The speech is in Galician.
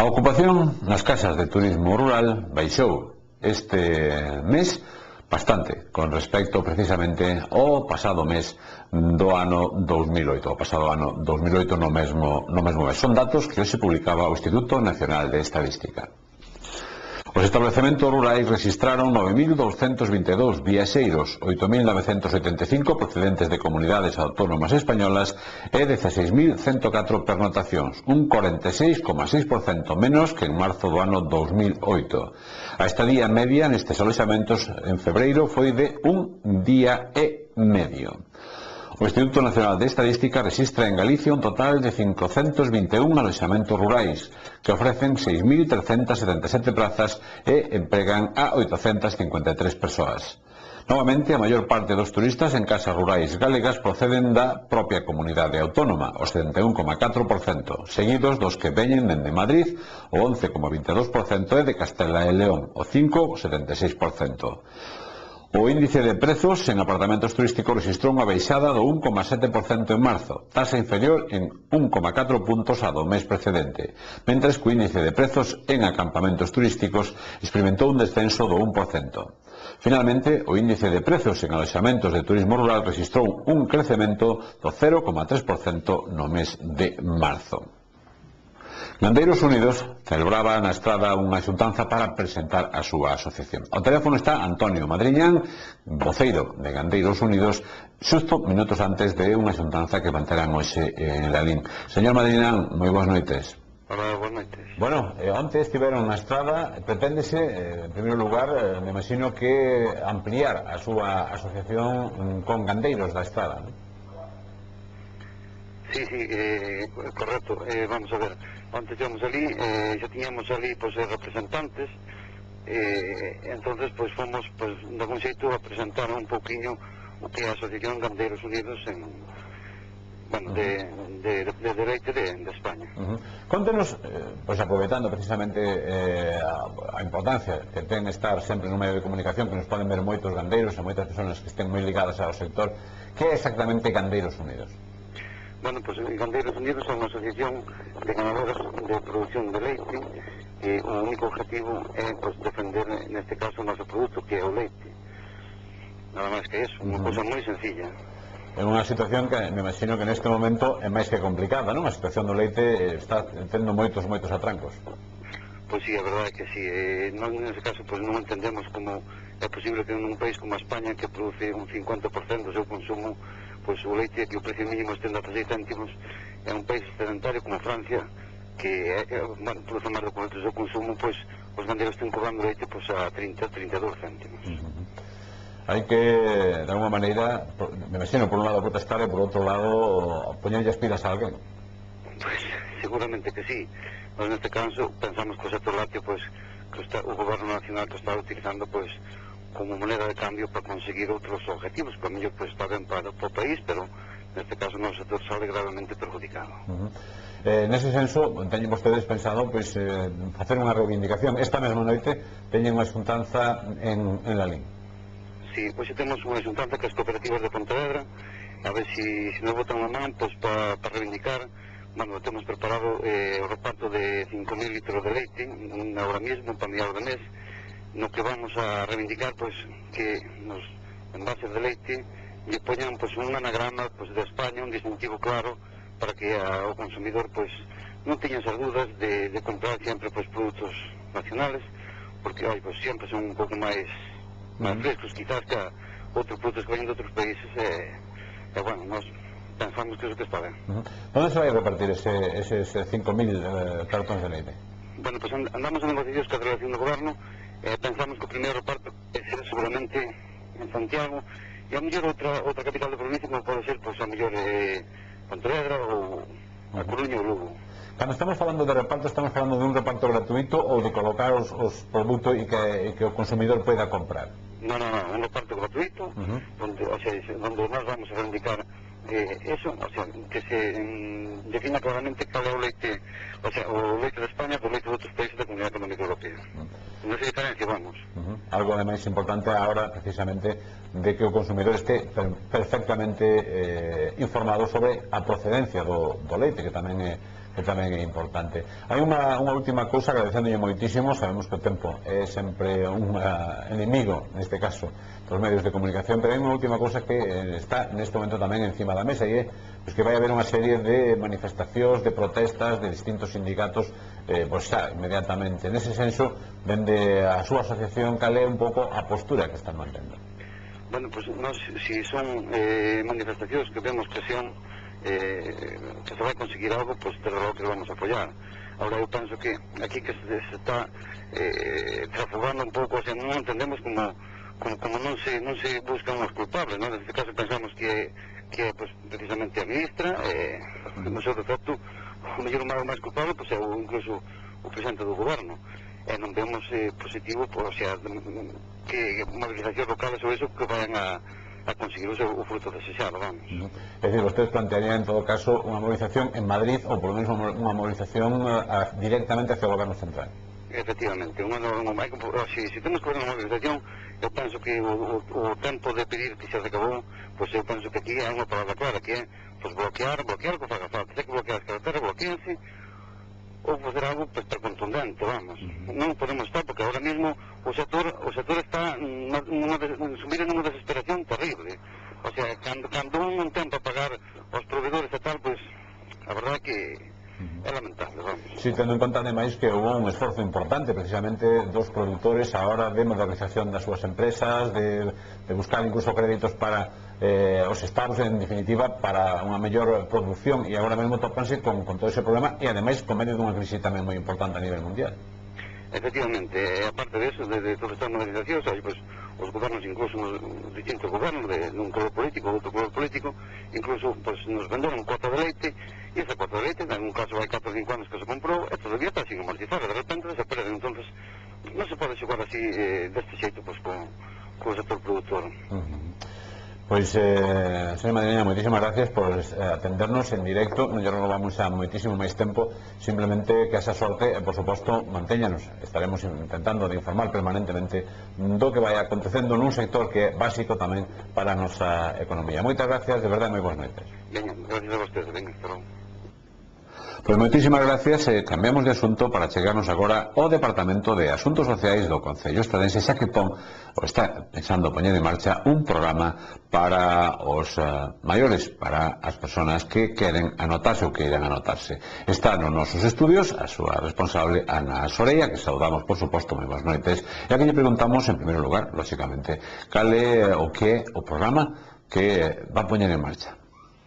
A ocupación nas casas de turismo rural baixou este mes bastante con respecto precisamente ao pasado mes do ano 2008, o pasado ano 2008 no mesmo mes. Son datos que hoxe publicaba o Instituto Nacional de Estadística. Os establecementos rurais registraron 9.222 viaxeiros, 8.985 procedentes de comunidades autónomas españolas e 16.104 pernotacións, un 46,6% menos que en marzo do ano 2008. A estadía media nestes alojamentos en febreiro foi de un día e medio. O Instituto Nacional de Estadística rexistra en Galicia un total de 521 alojamentos rurais que ofrecen 6.377 plazas e empregan a 853 persoas. Novamente, a maior parte dos turistas en casas rurais galegas proceden da propia comunidade autónoma, o 71,4%, seguidos dos que veñen dende Madrid, o 11,22%, e de Castela e León, o 5,76%. O índice de prezos en apartamentos turísticos registrou unha baixada do 1,7% en marzo, tasa inferior en 1,4 puntos a do mes precedente, mentres que o índice de prezos en acampamentos turísticos experimentou un descenso do 1%. Finalmente, o índice de prezos en aloxamentos de turismo rural registrou un crecemento do 0,3% no mes de marzo. Gandeiros Unidos celebraba na Estrada unha xuntanza para presentar a súa asociación. Ao teléfono está Antonio Madriñán, voceiro de Gandeiros Unidos, xusto minutos antes de unha xuntanza que manterán hoxe en Lalín. Señor Madriñán, moi boas noites. Hola, boas noites. Bueno, onte estiveron na Estrada, preténdese, en primeiro lugar, me imagino que ampliar a súa asociación con gandeiros da Estrada, non? Sí, correcto. Vamos a ver, antes íbamos ali, xa tiñamos ali pues, representantes, entonces pues, fomos pues, de algún xeito a presentar un pouquiño o que é a Asociación Gandeiros Unidos en, bueno, de Leite de España. Contenos, pues aproveitando precisamente a importancia que ten estar sempre nun medio de comunicación, que nos poden ver moitos gandeiros e moitas persoas que estén moi ligadas ao sector, que é exactamente Gandeiros Unidos? Bueno, pues Gandeiros Unidos é unha asociación de ganaderos de produción de leite que o único objetivo é pues, defender, neste caso, o noso produto, que é o leite. Nada máis que eso, unha cosa moi sencilla. É unha situación que me imagino que neste momento é máis que complicada, non? A situación do leite está tendo moitos atrancos. Pois sí, a verdade é que sí. Nós, nesse caso, pues, non entendemos como é posible que nun país como a España, que produce un 50% do seu consumo, pois o leite que o precio mínimo estende a 6 céntimos, é un país sedentario como Francia que bueno, produce máis do que o seu consumo, pois os gandeiros estén cobrando leite pois, a 30-32 céntimos. Hai que, de alguma maneira, me imagino, por un lado protestar e por outro lado poñerlle as pilas a alguén. Pois seguramente que sí. Nós neste caso pensamos que o sector lácteo, pois, que o goberno nacional que está utilizando pois como moneda de cambio para conseguir outros objetivos, que a mellor pues, está ben para o país, pero neste caso o noso sector sale gravemente perjudicado. Nese senso, teñen vostedes pensado pues, facer unha reivindicación. Esta mesma noite teñen unha xuntanza en Lalín. Sí, pois temos unha xuntanza que as cooperativas de Pontevedra, a ver si nos botan a man pues, para reivindicar. Bueno, temos preparado o reparto de 5.000 litros de leite, ahora mismo, para mediados de mes, no que vamos a reivindicar pues, que nos envases de leite lle poñan pues, un anagrama pues, de España, un distintivo claro para que o consumidor pues, non teña esas dudas de comprar sempre pues, produtos nacionales, porque pues, sempre son un pouco máis frescos quizás que outros produtos que veñen de outros países e bueno, nós pensamos que iso que está ben. Onde se vai repartir eses 5.000 cartóns de leite? Bueno, pues andamos en negociacións que a relación do goberno. Pensamos que o primeiro reparto será seguramente en Santiago e a mellor outra capital de provincia como pode ser, pois a mellor Pontevedra ou a Coruña ou Lugo. Cando estamos falando de reparto, estamos falando de un reparto gratuito ou de colocar os produtos e que o consumidor poida comprar? Non, un reparto gratuito onde nós vamos a reivindicar eso, o sea, que se defina claramente cal é o leite, o sea, o leite de España do leite de outros países da Comunidade Económica Europea. Non se diferencia, vamos. Algo de máis importante agora, precisamente, de que o consumidor este perfectamente informado sobre a procedencia do leite, que tamén é tamén é importante. Hai unha última cousa, agradecéndolle moitísimo. Sabemos que o tempo é sempre un enemigo, neste caso, dos medios de comunicación, pero hai unha última cousa que está neste momento tamén encima da mesa, e é que vai haber unha serie de manifestacións, de protestas de distintos sindicatos pois xa, inmediatamente. Nese senso, dende a súa asociación, cal é un pouco a postura que están mantendo? Bueno, pues nós, si son manifestacións que vemos presión que se vai conseguir algo, pues desde logo que vamos a apoiar. Ahora eu penso que aquí que se está trafugando un pouco, o sea, non entendemos como non se buscan os culpables, ¿no? Neste caso pensamos que é pues, precisamente a ministra, no seu defecto, o mellor o máis culpable pues, é incluso o presidente do goberno. Non vemos positivo, o sea, que movilizacións locales ou eso que vayan a conseguir o fruto desexado, vamos. É dicir, vostedes plantearían en todo caso unha movilización en Madrid, ou polo menos unha movilización directamente hacia o goberno central. Efectivamente, se temos que ver unha movilización, eu penso que o tempo de pedir que se acabou, pois eu penso que aquí é unha palabra clara, que é bloquear o que faga falta. Se que bloquear as carreteras, bloqueense, ou fazer algo contundente, vamos. Non podemos estar, porque ahora mismo o sector está sumir en unha desesperación terrible. O sea, cando non ten para pagar os proveedores e tal, pois a verdade é que é lamentable, vamos. Si, tendo en conta ademais que houve un esforzo importante precisamente dos produtores a hora de modernización das súas empresas, de buscar incluso créditos para os estados, en definitiva, para unha mellor producción, e agora mesmo topanse con todo ese problema, e ademais con medio dunha crise tamén moi importante a nivel mundial. Efectivamente, aparte de eso, de todas estas modernizacións, pues, os gobernos, incluso os distintos gobernos dun color político ou outro color político, incluso pues, nos venderon cuota de leite, e esa cuota de leite, en un caso hai 4 ou 5 anos que se comprou, e todavía está sin amortizar, e de repente se perde. Entonces non se pode xogar así deste xeito pues, co sector productor. Pois, señor Madrileña, moitísimas gracias por atendernos en directo. Non lle robamos a moitísimo máis tempo, simplemente que esa sorte, por suposto, mantéñanos. Estaremos intentando de informar permanentemente do que vai acontecendo nun sector que é básico tamén para a nosa economía. Moitas gracias, de verdade, moi boas noites. Veña, gracias a vostedes, veña, hasta logo. Pois moitísimas gracias, cambiamos de asunto para chegarnos agora ao Departamento de Asuntos Sociais do Concello Estradense, xa que está pensando poñer en marcha un programa para os maiores, para as persoas que queren anotarse ou que irán anotarse. Está nos nosos estudios a súa responsable Ana Soreia, que saudamos, por suposto, moi boas noites, e a que lle preguntamos, en primeiro lugar, lóxicamente, cal é o que é o programa que va a poñer en marcha.